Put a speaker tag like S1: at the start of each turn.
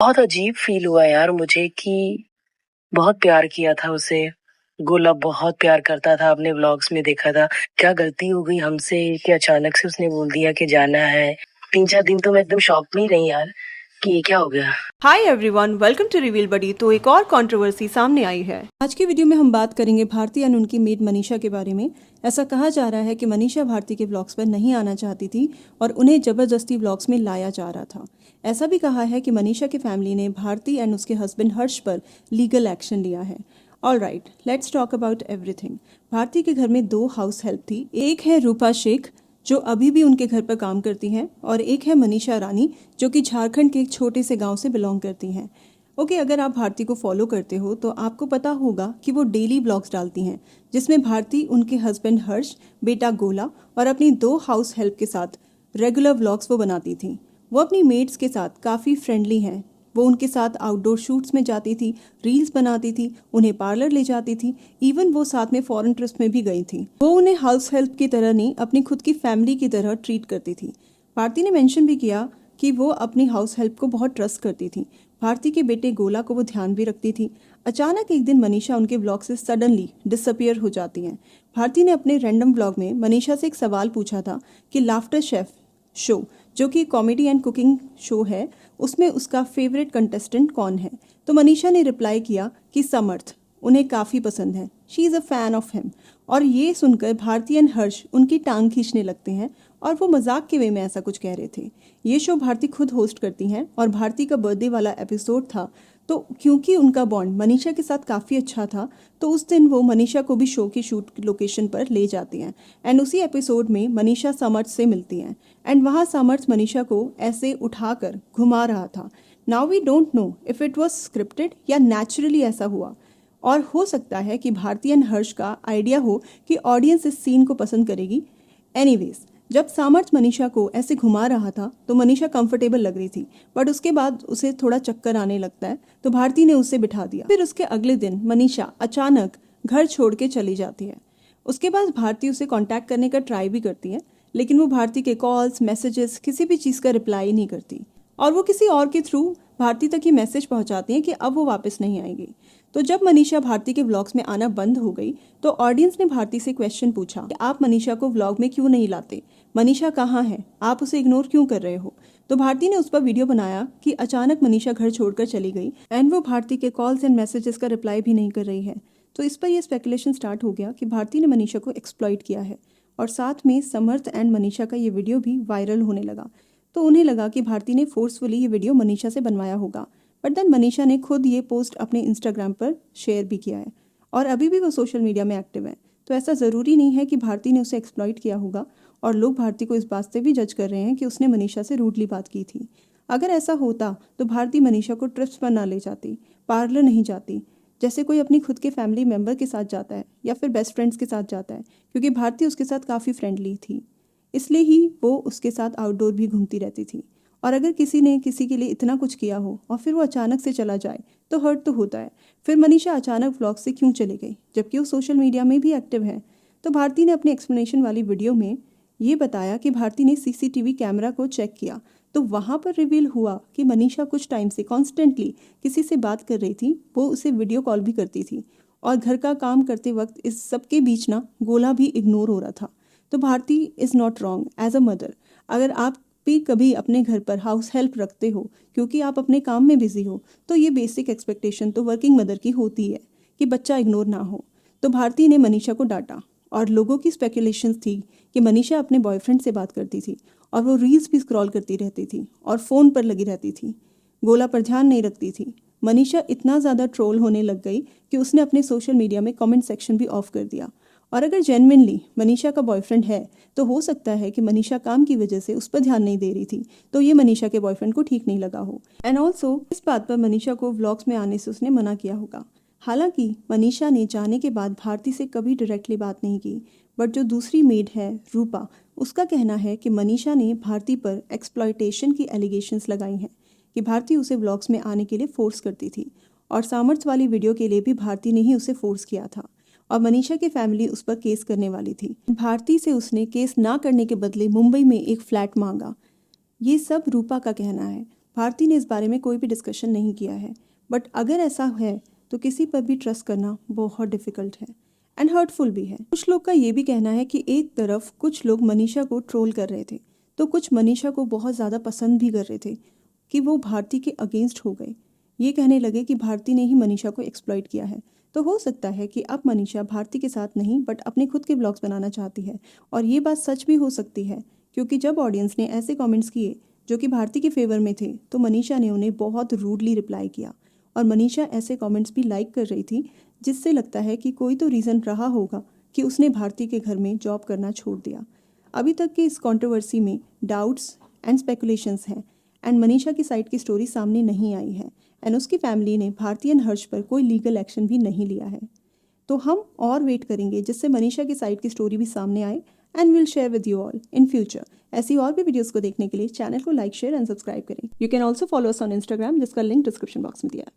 S1: बहुत अजीब फील हुआ यार मुझे कि बहुत प्यार किया था उसे। गोला बहुत प्यार करता था, अपने व्लॉग्स में देखा था। क्या गलती हो गई हमसे कि अचानक से उसने बोल दिया कि जाना है। 3-4 दिन तो मैं एकदम शॉक में ही रही यार कि ये क्या हो गया।
S2: Hi everyone, welcome to reveal buddy. तो एक और कंट्रोवर्सी सामने आई है।
S3: आज की वीडियो में हम बात करेंगे भारती और उनकी मेड मनीषा के बारे में। ऐसा कहा जा रहा है कि मनीषा भारती के व्लॉग्स पर नहीं आना चाहती थी और उन्हें जबरदस्ती व्लॉग्स में लाया जा रहा था। ऐसा भी कहा है कि मनीषा की फैमिली ने भारती एंड उसके हस्बैंड हर्ष पर लीगल एक्शन लिया है। All right, let's talk about everything. Bharti के घर में 2 हाउस हेल्प थी। एक है रूपा शेख जो अभी भी उनके घर पर काम करती हैं, और एक है मनीषा रानी जो कि झारखंड के एक छोटे से गांव से बिलोंग करती हैं। ओके, अगर आप भारती को फॉलो करते हो तो आपको पता होगा कि वो डेली ब्लॉग्स डालती हैं जिसमें भारती उनके हस्बैंड हर्ष, बेटा गोला और अपनी 2 हाउस हेल्प के साथ रेगुलर व्लॉग्स वो बनाती थी। वो अपनी मेट्स के साथ काफ़ी फ्रेंडली हैं। वो उनके साथ आउटडोर शूट्स में जाती थी, रील्स बनाती थी, उन्हें पार्लर ले जाती थी, इवन वो साथ में फॉरेन ट्रिप्स में भी गई थी। वो उन्हें हाउस हेल्प की तरह नहीं, अपनी खुद की फैमिली की तरह ट्रीट करती थी। भारती ने मेंशन भी किया कि वो अपनी हाउस हेल्प को बहुत ट्रस्ट करती थी। भारती के बेटे गोला को वो ध्यान भी रखती थी। अचानक एक दिन मनीषा उनके व्लॉग से सडनली डिसअपियर हो जाती हैं। भारती ने अपने रैंडम व्लॉग में मनीषा से एक सवाल पूछा था कि लाफ्टर शेफ शो, जो कि कॉमेडी एंड कुकिंग शो है, उसमें उसका फेवरेट कंटेस्टेंट कौन है। तो मनीषा ने रिप्लाई किया कि समर्थ, उन्हें काफ़ी पसंद है, she is a fan of him. और ये सुनकर भारती एंड हर्ष उनकी टांग खींचने लगते हैं और वो मजाक के वे में ऐसा कुछ कह रहे थे। ये शो भारती खुद होस्ट करती हैं और भारती का बर्थडे वाला एपिसोड था, तो क्योंकि उनका बॉन्ड मनीषा के साथ काफ़ी अच्छा था तो उस दिन वो मनीषा को भी शो की शूट लोकेशन पर ले जाती हैं। एंड उसी एपिसोड में मनीषा समर्थ से मिलती हैं एंड वहाँ समर्थ मनीषा को ऐसे उठाकर घुमा रहा था। Now we don't know if it was scripted या नेचुरली ऐसा हुआ, और हो सकता है कि भारती एंड हर्ष का आइडिया हो कि ऑडियंस इस सीन को पसंद करेगी। एनीवेज, जब सामर्थ मनीषा को ऐसे घुमा रहा था तो मनीषा कंफर्टेबल लग रही थी, बट उसके बाद उसे थोड़ा चक्कर आने लगता है तो भारती ने उसे बिठा दिया। फिर उसके अगले दिन मनीषा अचानक घर छोड़ के चली जाती है। उसके बाद भारती उसे कांटेक्ट करने का ट्राई भी करती है, लेकिन वो भारती के कॉल्स, मैसेजेस, किसी भी चीज़ का रिप्लाई नहीं करती और वो किसी और के थ्रू भारती तक ये मैसेज पहुंचाती हैं कि अब वो वापस नहीं आएगी। तो जब मनीषा भारती के व्लॉग्स में आना बंद हो गई तो ऑडियंस ने भारती से क्वेश्चन पूछा कि आप मनीषा को व्लॉग में क्यों नहीं लाते, मनीषा कहाँ है, आप उसे इग्नोर क्यों कर रहे हो। तो भारती ने उस पर वीडियो बनाया कि अचानक मनीषा घर छोड़कर चली गई एंड वो भारती के कॉल्स एंड मैसेजेस का रिप्लाई भी नहीं कर रही है। तो इस पर यह स्पेकुलेशन स्टार्ट हो गया कि भारती ने मनीषा को एक्सप्लॉइट किया है, और साथ में समर्थ एंड मनीषा का ये वीडियो भी वायरल होने लगा। तो उन्हें लगा कि भारती ने फोर्सफुली ये वीडियो मनीषा से बनवाया होगा, बट देन मनीषा ने खुद ये पोस्ट अपने इंस्टाग्राम पर शेयर भी किया है और अभी भी वो सोशल मीडिया में एक्टिव है। तो ऐसा ज़रूरी नहीं है कि भारती ने उसे एक्सप्लॉइट किया होगा, और लोग भारती को इस बात से भी जज कर रहे हैं कि उसने मनीषा से रूडली बात की थी। अगर ऐसा होता तो भारती मनीषा को ट्रिप्स पर ना ले जाती, पार्लर नहीं जाती, जैसे कोई अपनी खुद के फैमिली मेम्बर के साथ जाता है या फिर बेस्ट फ्रेंड्स के साथ जाता है, क्योंकि भारती उसके साथ काफ़ी फ्रेंडली थी, इसलिए ही वो उसके साथ आउटडोर भी घूमती रहती थी। और अगर किसी ने किसी के लिए इतना कुछ किया हो और फिर वो अचानक से चला जाए तो हर्ट तो होता है। फिर मनीषा अचानक व्लॉग से क्यों चली गई जबकि वो सोशल मीडिया में भी एक्टिव है। तो भारती ने अपनी एक्सप्लेनेशन वाली वीडियो में ये बताया कि भारती ने सीसीटीवी कैमरा को चेक किया तो वहाँ पर रिवील हुआ कि मनीषा कुछ टाइम से कॉन्स्टेंटली किसी से बात कर रही थी, वो उसे वीडियो कॉल भी करती थी और घर का काम करते वक्त इस सब के बीच ना गोला भी इग्नोर हो रहा था। तो Bharti is not wrong as a mother. अगर आप भी कभी अपने घर पर हाउस हेल्प रखते हो क्योंकि आप अपने काम में बिजी हो, तो ये बेसिक एक्सपेक्टेशन तो वर्किंग मदर की होती है कि बच्चा इग्नोर ना हो। तो भारती ने मनीषा को डांटा और लोगों की स्पेकुलेशंस थी कि मनीषा अपने बॉयफ्रेंड से बात करती थी और वो रील्स भी स्क्रॉल करती रहती थी और फ़ोन पर लगी रहती थी, गोला पर ध्यान नहीं रखती थी। मनीषा इतना ज़्यादा ट्रोल होने लग गई कि उसने अपने सोशल मीडिया में कमेंट सेक्शन भी ऑफ कर दिया। और अगर जेन्युइनली मनीषा का बॉयफ्रेंड है तो हो सकता है कि मनीषा काम की वजह से उस पर ध्यान नहीं दे रही थी, तो ये मनीषा के बॉयफ्रेंड को ठीक नहीं लगा हो। एंड ऑल्सो इस बात पर मनीषा को व्लॉग्स में आने से उसने मना किया होगा। हालांकि मनीषा ने जाने के बाद भारती से कभी डायरेक्टली बात नहीं की, बट जो दूसरी मेड है रूपा, उसका कहना है कि मनीषा ने भारती पर एक्सप्लॉयटेशन की एलिगेशंस लगाई हैं कि भारती उसे व्लॉग्स में आने के लिए फोर्स करती थी, और सामर्थ्य वाली वीडियो के लिए भी भारती ने ही उसे फोर्स किया था और मनीषा की फैमिली उस पर केस करने वाली थी। भारती से उसने केस ना करने के बदले मुंबई में एक फ्लैट मांगा। ये सब रूपा का कहना है। भारती ने इस बारे में कोई भी डिस्कशन नहीं किया है, बट अगर ऐसा है तो किसी पर भी ट्रस्ट करना बहुत डिफ़िकल्ट है एंड हर्टफुल भी है। कुछ लोग का ये भी कहना है कि एक तरफ कुछ लोग मनीषा को ट्रोल कर रहे थे, तो कुछ मनीषा को बहुत ज़्यादा पसंद भी कर रहे थे कि वो भारती के अगेंस्ट हो गए। ये कहने लगे कि भारती ने ही मनीषा को एक्सप्लॉइट किया है। तो हो सकता है कि अब मनीषा भारती के साथ नहीं बट अपने खुद के ब्लॉग्स बनाना चाहती है, और ये बात सच भी हो सकती है, क्योंकि जब ऑडियंस ने ऐसे कमेंट्स किए जो कि भारती के फेवर में थे तो मनीषा ने उन्हें बहुत रूडली रिप्लाई किया, और मनीषा ऐसे कमेंट्स भी लाइक कर रही थी, जिससे लगता है कि कोई तो रीज़न रहा होगा कि उसने भारती के घर में जॉब करना छोड़ दिया। अभी तक की इस कंट्रोवर्सी में डाउट्स एंड स्पेकुलेशंस हैं एंड मनीषा की साइड की स्टोरी सामने नहीं आई है एंड उसकी फैमिली ने भारती एंड हर्ष पर कोई लीगल एक्शन भी नहीं लिया है। तो हम और वेट करेंगे जिससे मनीषा की साइड की स्टोरी भी सामने आए and will share with you all in future. ऐसी और भी वीडियोस को देखने के लिए चैनल को लाइक, शेयर एंड सब्सक्राइब करें। You can also follow us on Instagram, जिसका लिंक डिस्क्रिप्शन बॉक्स में दिया है।